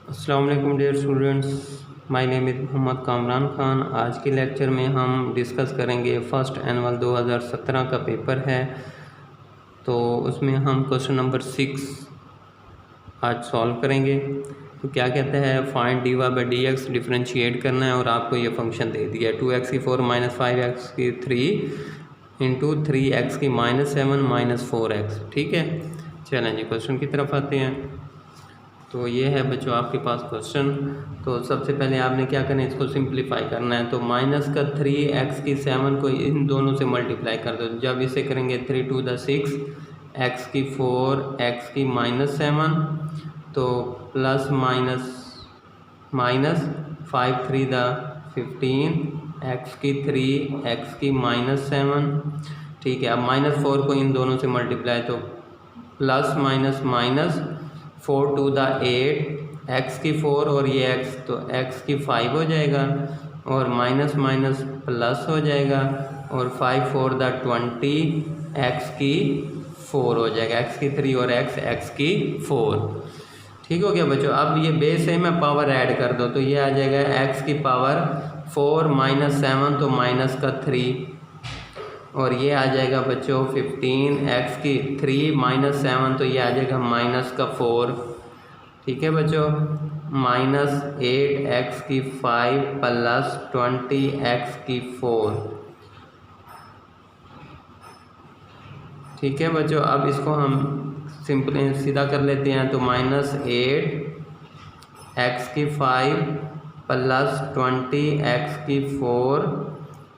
अस्सलाम वालेकुम dear students, my name is Mohammad Kamran Khan. आज के लेक्चर में हम डिस्कस करेंगे फर्स्ट एनुअल 2017 का पेपर है, तो उसमें हम क्वेश्चन नंबर 6 आज सॉल्व करेंगे। तो क्या कहता है, find dy by D x differentiate करना है और आपको ये फंक्शन दे दिया है 2x की 4 माइनस 5x की 3 इंटू 3x की माइनस 7 माइनस 4x। ठीक है, चलें जी क्वेश्चन की तरफ आते हैं। तो ये है बच्चों आपके पास क्वेश्चन। तो सबसे पहले आपने क्या करना है, इसको सिंप्लीफाई करना है। तो माइनस का 3x की 7 को इन दोनों से मल्टीप्लाई कर दो। जब इसे करेंगे 3 टू द 6, x की 4, x की माइनस 7, तो plus minus minus 5 3 the 15, x की 3, x की माइनस 7। ठीक है, अब माइनस 4 को इन दोनों से मल्टीप्लाई, तो plus minus minus 4 to the 8, x की 4 और ये x, तो x की 5 हो जाएगा और माइनस माइनस प्लस हो जाएगा और 5 4 द 20, x की 4 हो जाएगा, x की 3 और x की 4। ठीक हो गया बच्चों। अब ये बेस है, मैं पावर ऐड कर दो तो ये आ जाएगा x की पावर 4 माइनस 7, तो माइनस का 3, और ये आ जाएगा बच्चों 15, x की 3 माइनस 7, तो ये आ जाएगा माइनस का 4। ठीक है बच्चों, माइनस 8x की 5 प्लस 20x की 4। ठीक है बच्चों, अब इसको हम सिंपल सीधा कर लेते हैं। तो माइनस 8x की 5 प्लस 20x की 4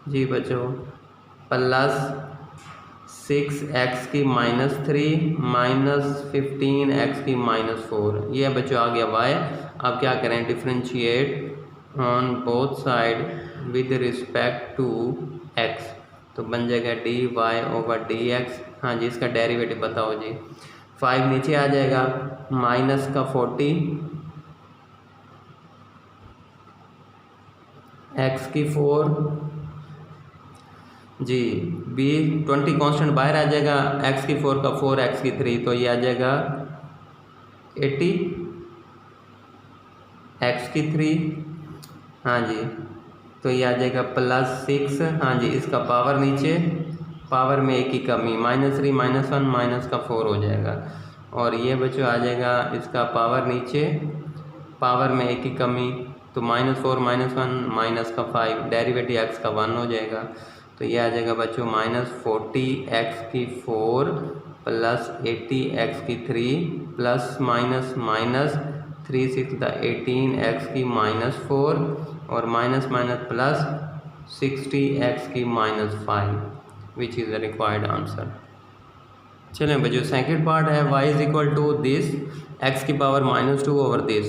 जी बच्चों, प्लस 6x की माइनस 3 माइनस 15x की माइनस 4। ये बच्चों आ गया y। अब क्या करें, differentiate on both side with respect to x, तो बन जाएगा dy ओवर dx। हाँ जी, इसका डेरिवेटिव बताओ जी। 5 नीचे आ जाएगा, माइनस का 40, x की 4 जी, b 20 कांस्टेंट बाहर आ जाएगा, x की 4 का 4, x की 3, तो ये आ जाएगा 80, x की 3। हाँ जी, तो ये आ जाएगा प्लस 6। हाँ जी, इसका पावर नीचे, पावर में एक की कमी, माइनस 3 माइनस 1 माइनस का 4 हो जाएगा, और ये बच्चों आ जाएगा इसका पावर नीचे, पावर में एक की कमी, तो माइनस 4 माइनस 1 माइनस का 5, डेरिवेटिव x का 1 हो जाएगा। तो ये आ जाएगा बच्चों माइनस 40x की 4 प्लस 80x की 3 plus minus minus 3 6 the 18x की माइनस 4 और माइनस माइनस प्लस 60x की minus 5, which is the required answer. चलें बच्चों, सेकंड पार्ट है y is equal to this x की पावर माइनस 2 ओवर दिस।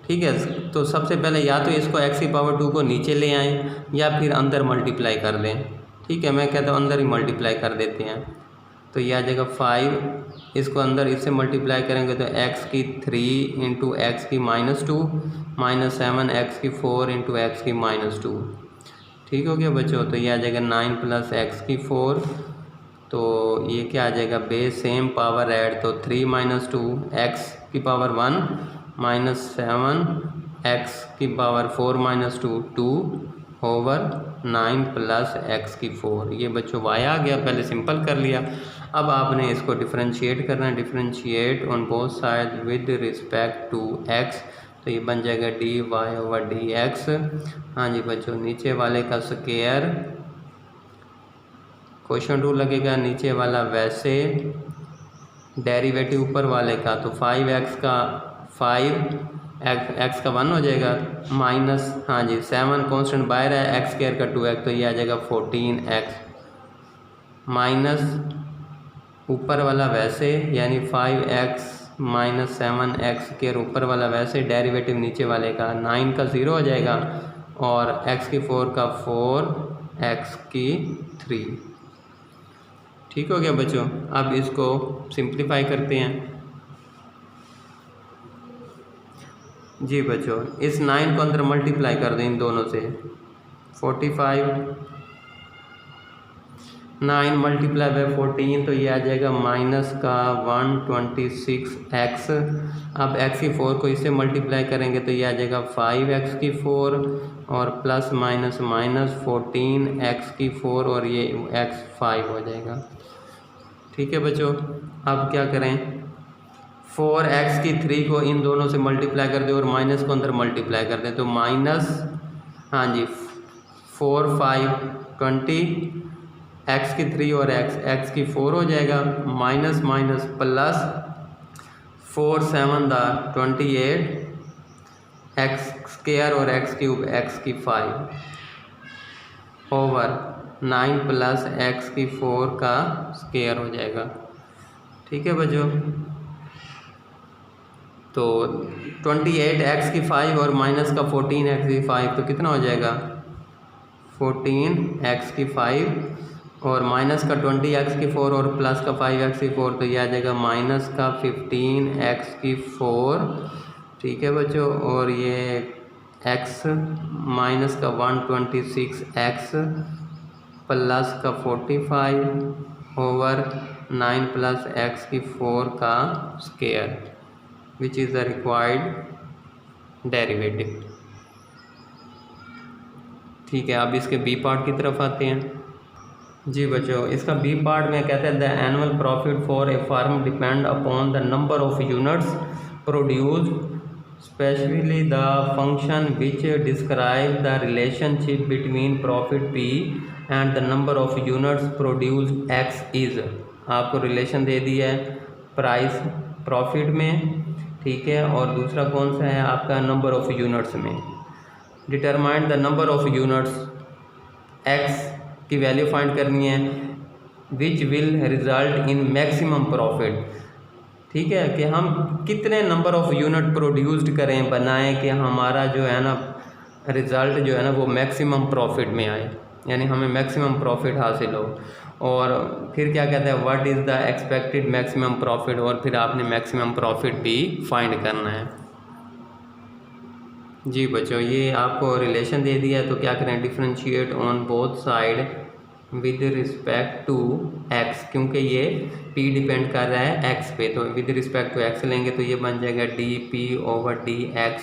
ठीक है, तो सबसे पहले या तो इसको x की पावर 2 को नीचे ले आएँ या फिर अंदर मल्टीप्लाई कर दें। ठीक है, मैं कहता हूँ अंदर ही मल्टीप्लाई कर देते हैं। तो यह आ जाएगा 5, इसको अंदर इससे मल्टीप्लाई करेंगे तो x की 3 इंटू एक्स की माइनस 2 माइनस 7 x की 4 इंटू एक्स की माइनस 2। ठीक हो गया बच्चों, तो यह आ जाएगा 9 प्लस एक्स की 4, तो ये क्या आ जाएगा, बेस सेम पावर ऐड, तो 3 माइनस 2 एक्स की पावर 1 माइनस 7 एक्स की power 4 minus 2 2 over 9 plus x की 4। ये बच्चों y आ गया, पहले सिंपल कर लिया। अब आपने इसको डिफरेंशिएट करना है, differentiate on both side with respect to x, तो ये बन जाएगा dy ओवर dx। हाँ जी बच्चों, नीचे वाले का स्क्वायर, क्वेश्चन रूल लगेगा, नीचे वाला वैसे, डेरिवेटिव ऊपर वाले का, तो 5x का 5 x का 1 हो जाएगा, माइनस हाँ जी 7 कांस्टेंट बाहर है, एक्स स्क्वायर का 2x, तो ये आ जाएगा 14x, माइनस ऊपर वाला वैसे यानी 5x माइनस 7x स्क्वायर ऊपर वाला वैसे, डेरिवेटिव नीचे वाले का 9 का 0 हो जाएगा और x की 4 का 4 x की 3। ठीक हो गया बच्चों, अब इसको सिंप्लीफाई करते हैं। जी बच्चों, इस 9 को अंदर मल्टीप्लाई कर दें इन दोनों से, 45 9 मल्टीप्लाई बाई 14 तो ये आ जाएगा माइनस का 126x। अब x की 4 को इससे मल्टीप्लाई करेंगे तो ये आ जाएगा 5x की 4 और प्लस माइनस माइनस 14x की 4 और ये x 5 हो जाएगा। ठीक है बच्चों, अब क्या करें, 4x की 3 को इन दोनों से मल्टीप्लाई कर दें और माइनस को अंदर मल्टीप्लाई कर दें तो माइनस, हाँ जी, 4 5 20, x की 3 और x की 4 हो जाएगा, minus minus plus 4 7 28 x square और x क्यूब x की 5 ओवर 9 प्लस x की 4 का स्क्वायर हो जाएगा। ठीक है बच्चों, तो 28x की 5 और माइनस का 14x की 5 तो कितना हो जाएगा, 14x की 5 और माइनस का 20x की 4 और प्लस का 5x की 4 तो ये आ जाएगा माइनस का 15x की 4। ठीक है बच्चों, और ये x माइनस का 126x प्लस का 45 ओवर 9 प्लस x की 4 का square which is the required derivative. ठीक है, अब इसके बी पार्ट की तरफ आते हैं। जी बच्चों, इसका बी पार्ट में कहते हैं the annual profit for a firm depend upon the number of units produce, specially the function which describe the relationship between profit P and the number of units produce x is. आपको relation दे दिया है price profit में, ठीक है, और दूसरा कौन सा है आपका, नंबर ऑफ यूनिट्स में। Determine the number of units, x की वैल्यू फाइंड करनी है, which will result in maximum profit. ठीक है, कि हम कितने नंबर ऑफ यूनिट प्रोड्यूस्ड करें, बनाएं कि हमारा जो है ना रिज़ल्ट जो है ना वो मैक्सिमम प्रॉफिट में आए, यानी हमें मैक्सिमम प्रॉफिट हासिल हो। और फिर क्या कहते हैं, what is the expected maximum profit, और फिर आपने मैक्सिमम प्रॉफिट भी फाइंड करना है। जी बच्चों, ये आपको रिलेशन दे दिया है तो क्या करें, differentiate on both side with respect to x, क्योंकि ये p डिपेंड कर रहा है x पे, तो विद रिस्पेक्ट टू x लेंगे तो ये बन जाएगा dp ओवर dx।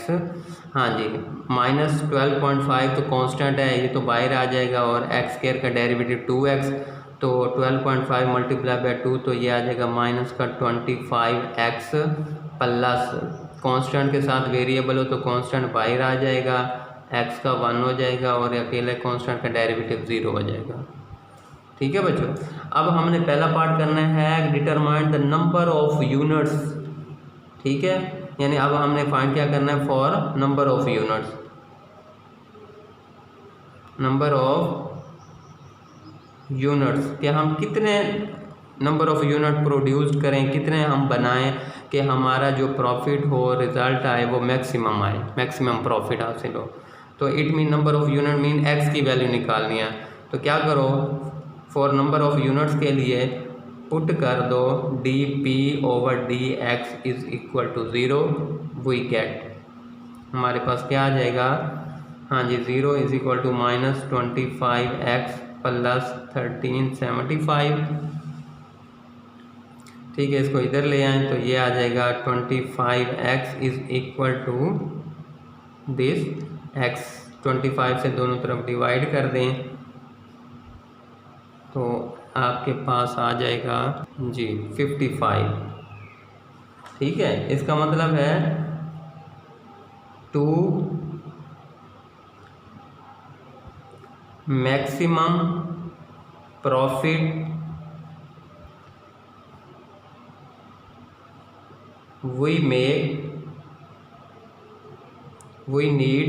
हाँ जी, माइनस 12.5 तो कांस्टेंट है, ये तो बाहर आ जाएगा, और x स्क्वायर का डेरिवेटिव 2x, तो 12.5 मल्टीप्लाई बाई 2 तो ये आ जाएगा माइनस का 25x प्लस कांस्टेंट के साथ वेरिएबल हो तो कांस्टेंट बाहर आ जाएगा, x का 1 हो जाएगा और अकेले कांस्टेंट का डेरिवेटिव 0 हो जाएगा। ठीक है बच्चों, अब हमने पहला पार्ट करना है determine the number of units. ठीक है, यानी अब हमने फाइंड क्या करना है, for number of units, number of units, कि हम कितने नंबर ऑफ यूनिट प्रोड्यूस करें, कितने हम बनाएं कि हमारा जो प्रॉफिट हो, रिजल्ट आए वो मैक्सिमम आए, मैक्सिमम प्रॉफिट हासिल हो। तो it mean number of unit mean x की वैल्यू निकालनी है, तो क्या करो, फॉर नंबर ऑफ यूनिट्स के लिए पुट कर दो dp over dx is equal to 0, we get, हमारे पास क्या आ जाएगा, हाँ जी, 0 is equal to minus 25x plus 1375। ठीक है, इसको इधर ले आएँ तो ये आ जाएगा 25x is equal to this x, 25 से दोनों तरफ डिवाइड कर दें तो आपके पास आ जाएगा जी 55। ठीक है, इसका मतलब है to maximum profit we need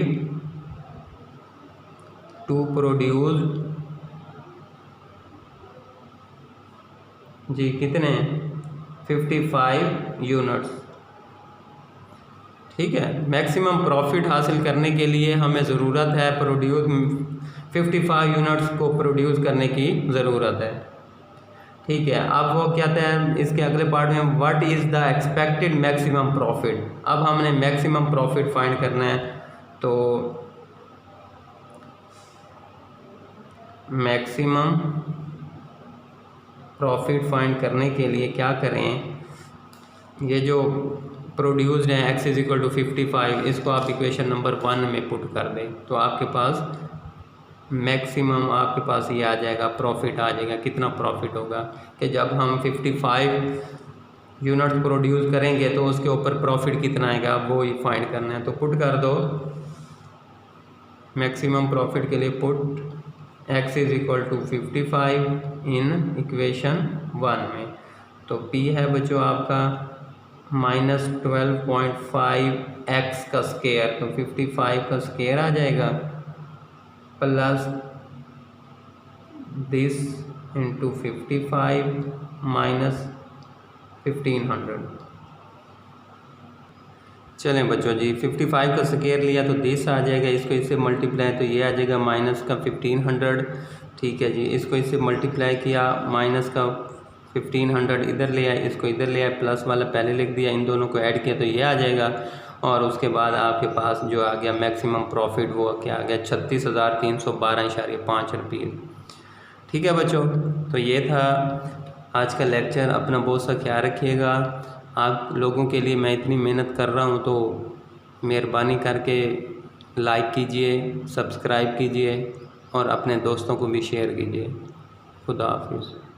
to produce जी कितने 55 यूनिट्स। ठीक है, मैक्सिमम प्रॉफिट हासिल करने के लिए हमें ज़रूरत है 55 यूनिट्स को प्रोड्यूस करने की ज़रूरत है। ठीक है, अब वो कहते हैं इसके अगले पार्ट में what is the expected maximum profit. अब हमने मैक्सिमम प्रॉफिट फाइंड करना है, तो मैक्सिमम प्रॉफिट फाइंड करने के लिए क्या करें, ये जो प्रोड्यूस्ड है x इज इक्वल टू 55, इसको आप इक्वेशन नंबर 1 में पुट कर दें तो आपके पास मैक्सिमम आपके पास ये आ जाएगा, प्रॉफिट आ जाएगा। कितना प्रॉफिट होगा कि जब हम 55 यूनिट प्रोड्यूस करेंगे तो उसके ऊपर प्रॉफिट कितना आएगा वो ही फाइंड करना है। तो पुट कर दो मैक्सिमम प्रॉफिट के लिए put x is equal to 55 in equation 1 में। तो p है बच्चों आपका -12.5x का स्क्वायर, तो 55 का स्क्वायर आ जाएगा प्लस दिस इंटू 55 माइनस 1500। चलें बच्चों जी, 55 का स्क्वायर लिया तो दिस आ जाएगा, इसको इससे मल्टीप्लाई तो ये आ जाएगा माइनस का 1500। ठीक है जी, इसको इससे मल्टीप्लाई किया, माइनस का 1500 इधर ले आए, इसको इधर ले आए, प्लस वाला पहले लिख दिया, इन दोनों को ऐड किया तो ये आ जाएगा। और उसके बाद आपके पास जो आ गया मैक्सिमम प्रॉफिट वो क्या आ गया 36,312.5 रुपये। ठीक है बच्चों, तो ये था आज का लेक्चर। अपना बहुत सा ख्याल रखिएगा। आप लोगों के लिए मैं इतनी मेहनत कर रहा हूँ तो मेहरबानी करके लाइक कीजिए, सब्सक्राइब कीजिए और अपने दोस्तों को भी शेयर कीजिए। खुदा हाफिज़।